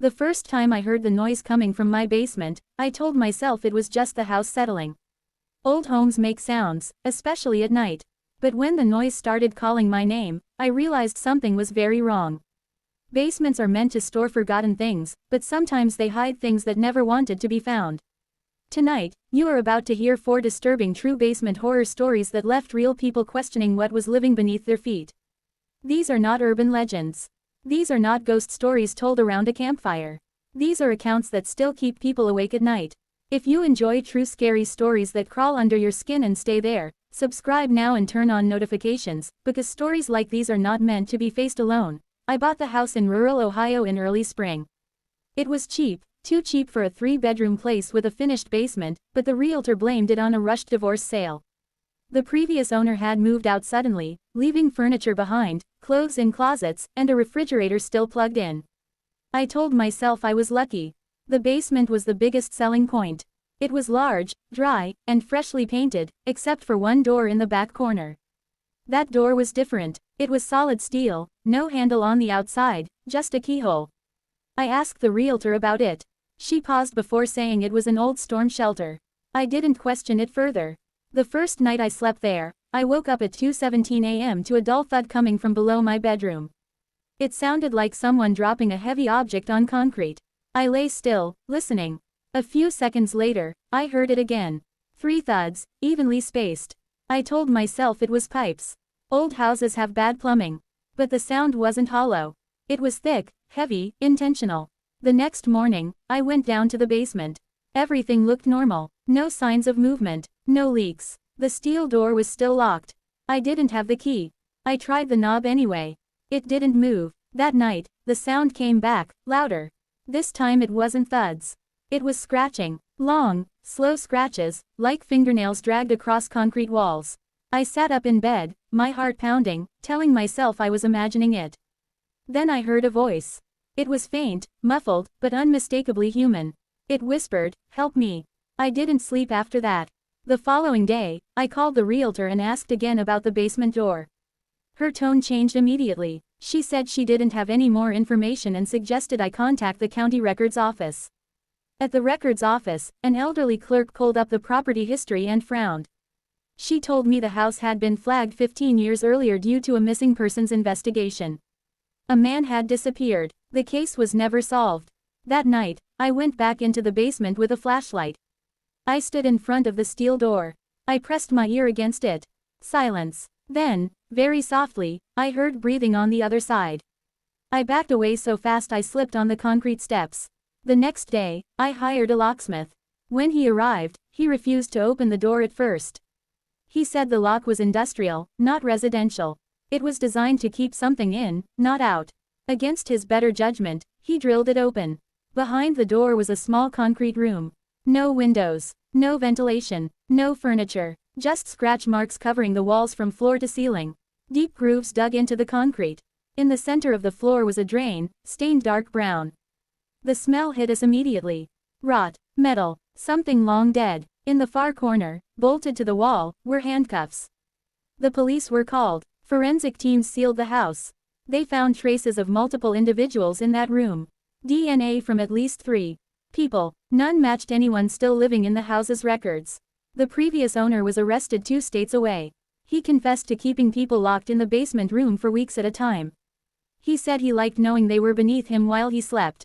The first time I heard the noise coming from my basement, I told myself it was just the house settling. Old homes make sounds, especially at night. But when the noise started calling my name, I realized something was very wrong. Basements are meant to store forgotten things, but sometimes they hide things that never wanted to be found. Tonight, you are about to hear 4 disturbing true basement horror stories that left real people questioning what was living beneath their feet. These are not urban legends. These are not ghost stories told around a campfire. These are accounts that still keep people awake at night. If you enjoy true scary stories that crawl under your skin and stay there, subscribe now and turn on notifications, because stories like these are not meant to be faced alone. I bought the house in rural Ohio in early spring. It was cheap. Too cheap for a 3-bedroom place with a finished basement, but the realtor blamed it on a rushed divorce sale. The previous owner had moved out suddenly, leaving furniture behind, clothes in closets, and a refrigerator still plugged in. I told myself I was lucky. The basement was the biggest selling point. It was large, dry, and freshly painted, except for one door in the back corner. That door was different. It was solid steel, no handle on the outside, just a keyhole. I asked the realtor about it. She paused before saying it was an old storm shelter. I didn't question it further. The first night I slept there, I woke up at 2:17 a.m. to a dull thud coming from below my bedroom. It sounded like someone dropping a heavy object on concrete. I lay still, listening. A few seconds later, I heard it again. 3 thuds, evenly spaced. I told myself it was pipes. Old houses have bad plumbing. But the sound wasn't hollow. It was thick, heavy, intentional. The next morning, I went down to the basement. Everything looked normal. No signs of movement, no leaks. The steel door was still locked. I didn't have the key. I tried the knob anyway. It didn't move. That night, the sound came back, louder. This time it wasn't thuds. It was scratching. Long, slow scratches, like fingernails dragged across concrete walls. I sat up in bed, my heart pounding, telling myself I was imagining it. Then I heard a voice. It was faint, muffled, but unmistakably human. It whispered, "Help me." I didn't sleep after that. The following day, I called the realtor and asked again about the basement door. Her tone changed immediately. She said she didn't have any more information and suggested I contact the county records office. At the records office, an elderly clerk pulled up the property history and frowned. She told me the house had been flagged 15 years earlier due to a missing persons investigation. A man had disappeared. The case was never solved. That night, I went back into the basement with a flashlight. I stood in front of the steel door. I pressed my ear against it. Silence. Then, very softly, I heard breathing on the other side. I backed away so fast I slipped on the concrete steps. The next day, I hired a locksmith. When he arrived, he refused to open the door at first. He said the lock was industrial, not residential. It was designed to keep something in, not out. Against his better judgment, he drilled it open. Behind the door was a small concrete room. No windows, no ventilation, no furniture, just scratch marks covering the walls from floor to ceiling. Deep grooves dug into the concrete. In the center of the floor was a drain, stained dark brown. The smell hit us immediately. Rot, metal, something long dead. In the far corner, bolted to the wall, were handcuffs. The police were called. Forensic teams sealed the house. They found traces of multiple individuals in that room. DNA from at least 3 people. None matched anyone still living in the house's records. The previous owner was arrested 2 states away. He confessed to keeping people locked in the basement room for weeks at a time. He said he liked knowing they were beneath him while he slept.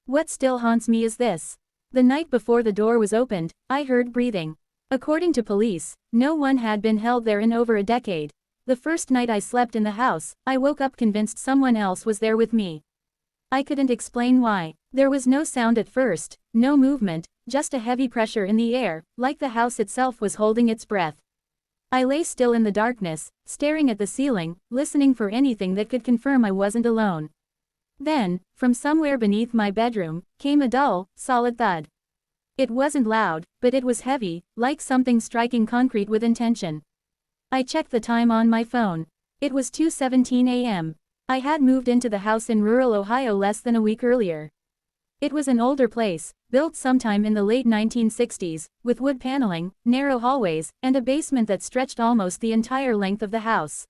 What still haunts me is this. The night before the door was opened, I heard breathing. According to police, no one had been held there in over a decade. The first night I slept in the house, I woke up convinced someone else was there with me. I couldn't explain why. There was no sound at first, no movement, just a heavy pressure in the air, like the house itself was holding its breath. I lay still in the darkness, staring at the ceiling, listening for anything that could confirm I wasn't alone. Then, from somewhere beneath my bedroom, came a dull, solid thud. It wasn't loud, but it was heavy, like something striking concrete with intention. I checked the time on my phone. It was 2:17 a.m. I had moved into the house in rural Ohio less than a week earlier. It was an older place, built sometime in the late 1960s, with wood paneling, narrow hallways, and a basement that stretched almost the entire length of the house.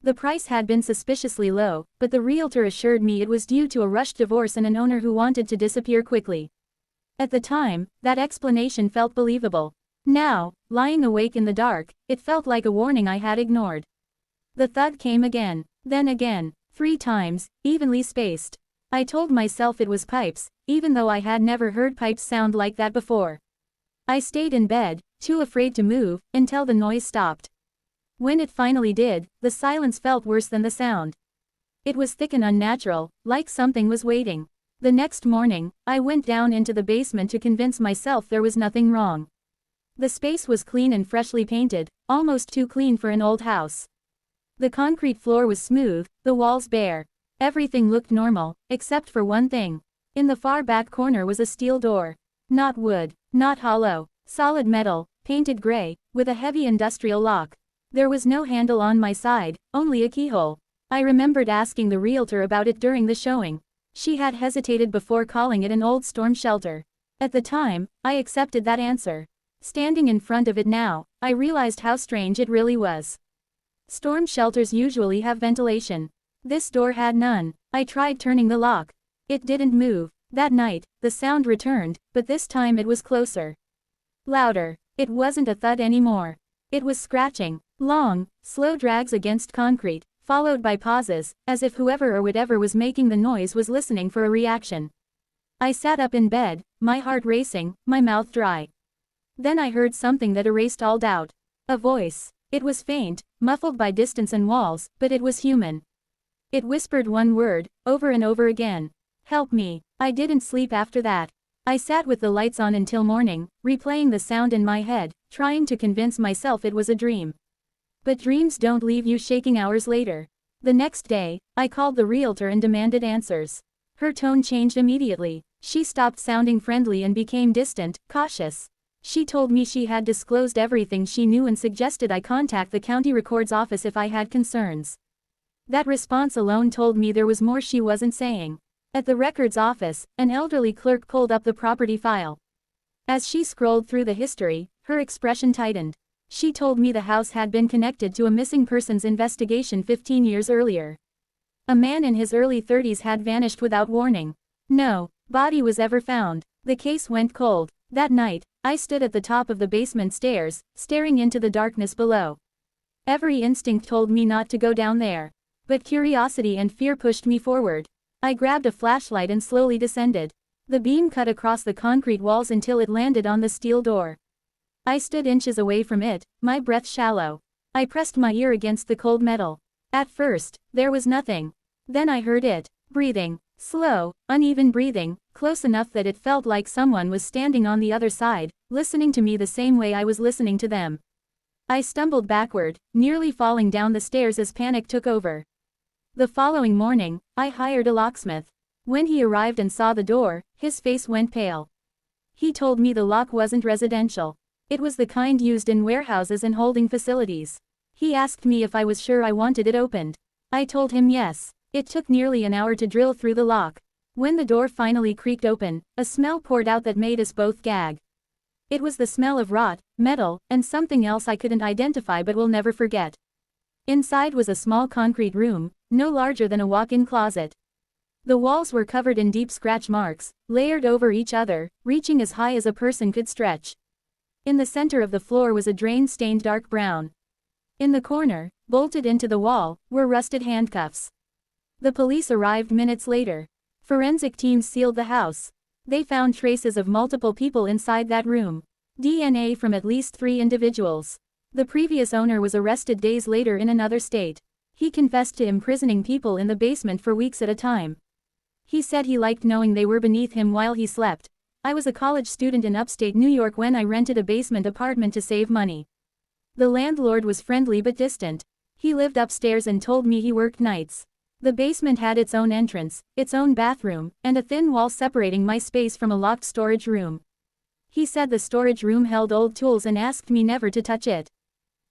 The price had been suspiciously low, but the realtor assured me it was due to a rushed divorce and an owner who wanted to disappear quickly. At the time, that explanation felt believable. Now, lying awake in the dark, it felt like a warning I had ignored. The thud came again, then again, 3 times, evenly spaced. I told myself it was pipes, even though I had never heard pipes sound like that before. I stayed in bed, too afraid to move, until the noise stopped. When it finally did, the silence felt worse than the sound. It was thick and unnatural, like something was waiting. The next morning, I went down into the basement to convince myself there was nothing wrong. The space was clean and freshly painted, almost too clean for an old house. The concrete floor was smooth, the walls bare. Everything looked normal, except for one thing. In the far back corner was a steel door. Not wood, not hollow, solid metal, painted gray, with a heavy industrial lock. There was no handle on my side, only a keyhole. I remembered asking the realtor about it during the showing. She had hesitated before calling it an old storm shelter. At the time, I accepted that answer. Standing in front of it now, I realized how strange it really was. Storm shelters usually have ventilation. This door had none. I tried turning the lock. It didn't move. That night, the sound returned, but this time it was closer. Louder. It wasn't a thud anymore. It was scratching. Long, slow drags against concrete, followed by pauses, as if whoever or whatever was making the noise was listening for a reaction. I sat up in bed, my heart racing, my mouth dry. Then I heard something that erased all doubt. A voice. It was faint, muffled by distance and walls, but it was human. It whispered one word, over and over again. Help me. I didn't sleep after that. I sat with the lights on until morning, replaying the sound in my head, trying to convince myself it was a dream. But dreams don't leave you shaking hours later. The next day, I called the realtor and demanded answers. Her tone changed immediately. She stopped sounding friendly and became distant, cautious. She told me she had disclosed everything she knew and suggested I contact the county records office if I had concerns. That response alone told me there was more she wasn't saying. At the records office, an elderly clerk pulled up the property file. As she scrolled through the history, her expression tightened. She told me the house had been connected to a missing persons investigation 15 years earlier. A man in his early 30s had vanished without warning. No body was ever found. The case went cold. That night, I stood at the top of the basement stairs, staring into the darkness below. Every instinct told me not to go down there. But curiosity and fear pushed me forward. I grabbed a flashlight and slowly descended. The beam cut across the concrete walls until it landed on the steel door. I stood inches away from it, my breath shallow. I pressed my ear against the cold metal. At first, there was nothing. Then I heard it, breathing, slow, uneven breathing, close enough that it felt like someone was standing on the other side, listening to me the same way I was listening to them. I stumbled backward, nearly falling down the stairs as panic took over. The following morning, I hired a locksmith. When he arrived and saw the door, his face went pale. He told me the lock wasn't residential. It was the kind used in warehouses and holding facilities. He asked me if I was sure I wanted it opened. I told him yes. It took nearly an hour to drill through the lock. When the door finally creaked open, a smell poured out that made us both gag. It was the smell of rot, metal, and something else I couldn't identify but will never forget. Inside was a small concrete room, no larger than a walk-in closet. The walls were covered in deep scratch marks, layered over each other, reaching as high as a person could stretch. In the center of the floor was a drain stained dark brown. In the corner, bolted into the wall, were rusted handcuffs. The police arrived minutes later. Forensic teams sealed the house. They found traces of multiple people inside that room. DNA from at least 3 individuals. The previous owner was arrested days later in another state. He confessed to imprisoning people in the basement for weeks at a time. He said he liked knowing they were beneath him while he slept. I was a college student in upstate New York when I rented a basement apartment to save money. The landlord was friendly but distant. He lived upstairs and told me he worked nights. The basement had its own entrance, its own bathroom, and a thin wall separating my space from a locked storage room. He said the storage room held old tools and asked me never to touch it.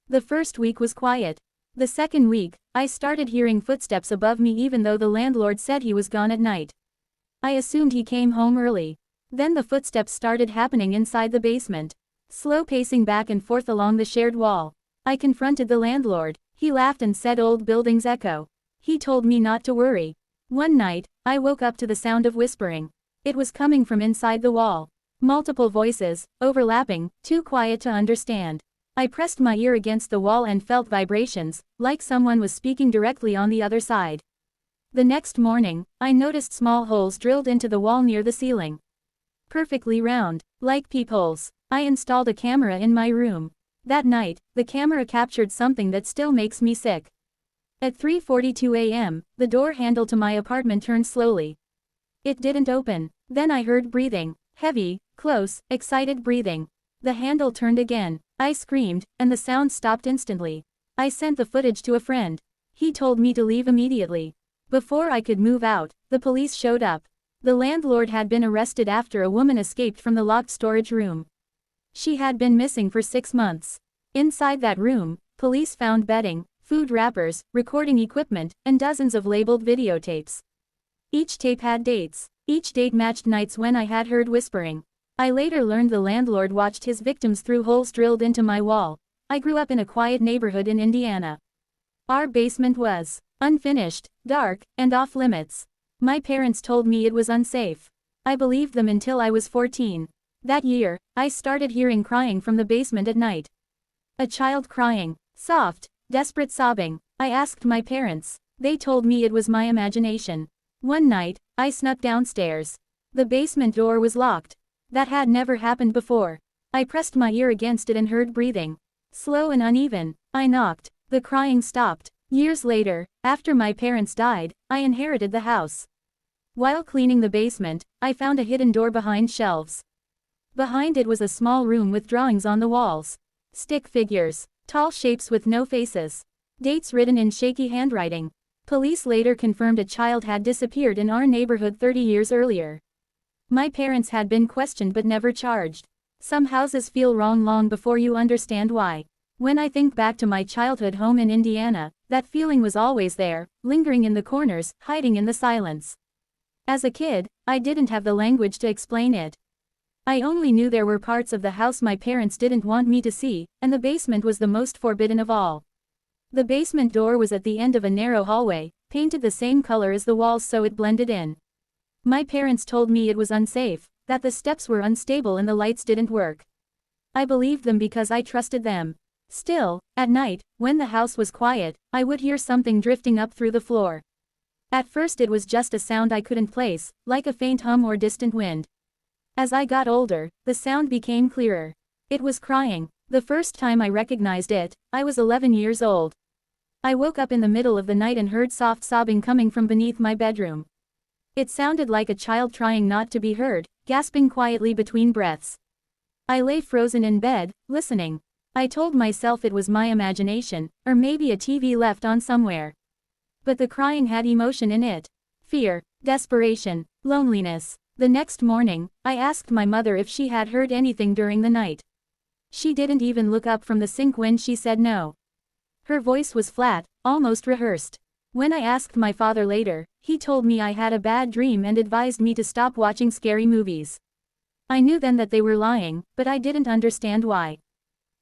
The first week was quiet. The second week, I started hearing footsteps above me even though the landlord said he was gone at night. I assumed he came home early. Then the footsteps started happening inside the basement. Slow pacing back and forth along the shared wall. I confronted the landlord. He laughed and said old buildings echo. He told me not to worry. One night, I woke up to the sound of whispering. It was coming from inside the wall. Multiple voices, overlapping, too quiet to understand. I pressed my ear against the wall and felt vibrations, like someone was speaking directly on the other side. The next morning, I noticed small holes drilled into the wall near the ceiling. Perfectly round, like peepholes. I installed a camera in my room. That night, the camera captured something that still makes me sick. At 3:42 a.m., the door handle to my apartment turned slowly. It didn't open. Then I heard breathing. Heavy, close, excited breathing. The handle turned again. I screamed, and the sound stopped instantly. I sent the footage to a friend. He told me to leave immediately. Before I could move out, the police showed up. The landlord had been arrested after a woman escaped from the locked storage room. She had been missing for 6 months. Inside that room, police found bedding, food wrappers, recording equipment, and dozens of labeled videotapes. Each tape had dates. Each date matched nights when I had heard whispering. I later learned the landlord watched his victims through holes drilled into my wall. I grew up in a quiet neighborhood in Indiana. Our basement was unfinished, dark, and off limits. My parents told me it was unsafe. I believed them until I was 14. That year, I started hearing crying from the basement at night. A child crying, soft, desperate sobbing. I asked my parents. They told me it was my imagination. One night, I snuck downstairs. The basement door was locked. That had never happened before. I pressed my ear against it and heard breathing. Slow and uneven. I knocked. The crying stopped. Years later, after my parents died, I inherited the house. While cleaning the basement, I found a hidden door behind shelves. Behind it was a small room with drawings on the walls. Stick figures. Tall shapes with no faces. Dates written in shaky handwriting. Police later confirmed a child had disappeared in our neighborhood 30 years earlier. My parents had been questioned but never charged. Some houses feel wrong long before you understand why. When I think back to my childhood home in Indiana, that feeling was always there, lingering in the corners, hiding in the silence. As a kid, I didn't have the language to explain it. I only knew there were parts of the house my parents didn't want me to see, and the basement was the most forbidden of all. The basement door was at the end of a narrow hallway, painted the same color as the walls so it blended in. My parents told me it was unsafe, that the steps were unstable and the lights didn't work. I believed them because I trusted them. Still, at night, when the house was quiet, I would hear something drifting up through the floor. At first it was just a sound I couldn't place, like a faint hum or distant wind. As I got older, the sound became clearer. It was crying. The first time I recognized it, I was 11 years old. I woke up in the middle of the night and heard soft sobbing coming from beneath my bedroom. It sounded like a child trying not to be heard, gasping quietly between breaths. I lay frozen in bed, listening. I told myself it was my imagination, or maybe a TV left on somewhere. But the crying had emotion in it. Fear, desperation, loneliness. The next morning, I asked my mother if she had heard anything during the night. She didn't even look up from the sink when she said no. Her voice was flat, almost rehearsed. When I asked my father later, he told me I had a bad dream and advised me to stop watching scary movies. I knew then that they were lying, but I didn't understand why.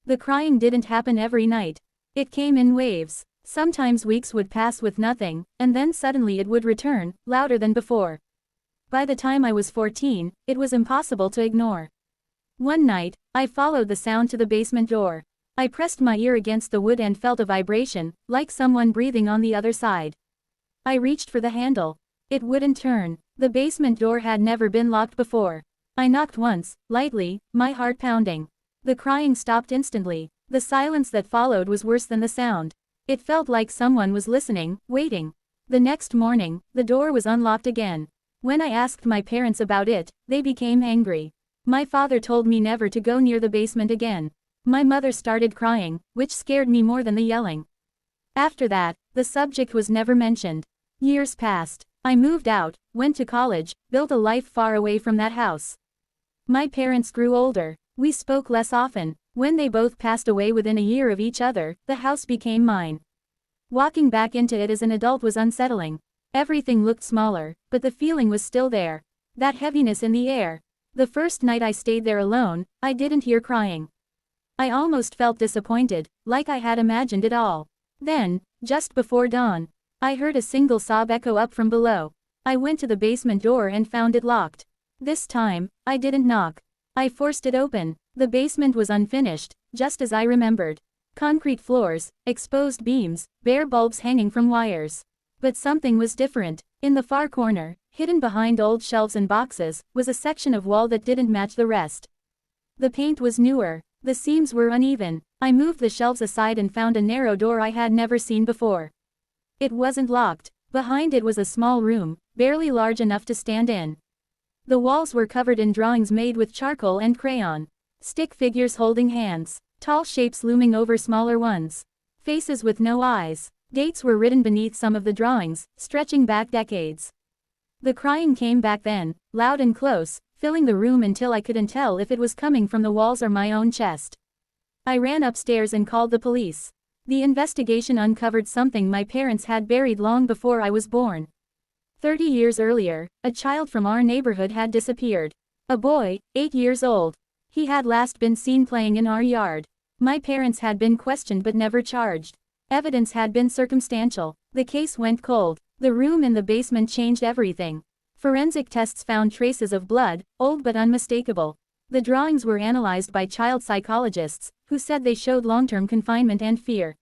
The crying didn't happen every night. It came in waves. Sometimes weeks would pass with nothing, and then suddenly it would return, louder than before. By the time I was 14, it was impossible to ignore. One night, I followed the sound to the basement door. I pressed my ear against the wood and felt a vibration, like someone breathing on the other side. I reached for the handle. It wouldn't turn. The basement door had never been locked before. I knocked once, lightly, my heart pounding. The crying stopped instantly. The silence that followed was worse than the sound. It felt like someone was listening, waiting. The next morning, the door was unlocked again. When I asked my parents about it, they became angry. My father told me never to go near the basement again. My mother started crying, which scared me more than the yelling. After that, the subject was never mentioned. Years passed. I moved out, went to college, built a life far away from that house. My parents grew older. We spoke less often. When they both passed away within a year of each other, the house became mine. Walking back into it as an adult was unsettling. Everything looked smaller, but the feeling was still there. That heaviness in the air. The first night I stayed there alone, I didn't hear crying. I almost felt disappointed, like I had imagined it all. Then, just before dawn, I heard a single sob echo up from below. I went to the basement door and found it locked. This time, I didn't knock. I forced it open. The basement was unfinished, just as I remembered. Concrete floors, exposed beams, bare bulbs hanging from wires. But something was different. In the far corner, hidden behind old shelves and boxes, was a section of wall that didn't match the rest. The paint was newer. The seams were uneven. I moved the shelves aside and found a narrow door I had never seen before. It wasn't locked. Behind it was a small room, barely large enough to stand in. The walls were covered in drawings made with charcoal and crayon. Stick figures holding hands. Tall shapes looming over smaller ones. Faces with no eyes. Dates were written beneath some of the drawings, stretching back decades. The crying came back then, loud and close, filling the room until I couldn't tell if it was coming from the walls or my own chest. I ran upstairs and called the police. The investigation uncovered something my parents had buried long before I was born. 30 years earlier, a child from our neighborhood had disappeared. A boy, 8 years old. He had last been seen playing in our yard. My parents had been questioned but never charged. Evidence had been circumstantial. The case went cold. The room in the basement changed everything. Forensic tests found traces of blood, old but unmistakable. The drawings were analyzed by child psychologists, who said they showed long-term confinement and fear.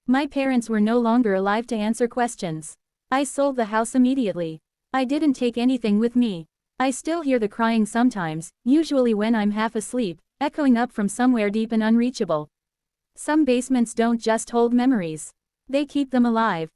My parents were no longer alive to answer questions. I sold the house immediately. I didn't take anything with me. I still hear the crying sometimes, usually when I'm half asleep, echoing up from somewhere deep and unreachable. Some basements don't just hold memories. They keep them alive.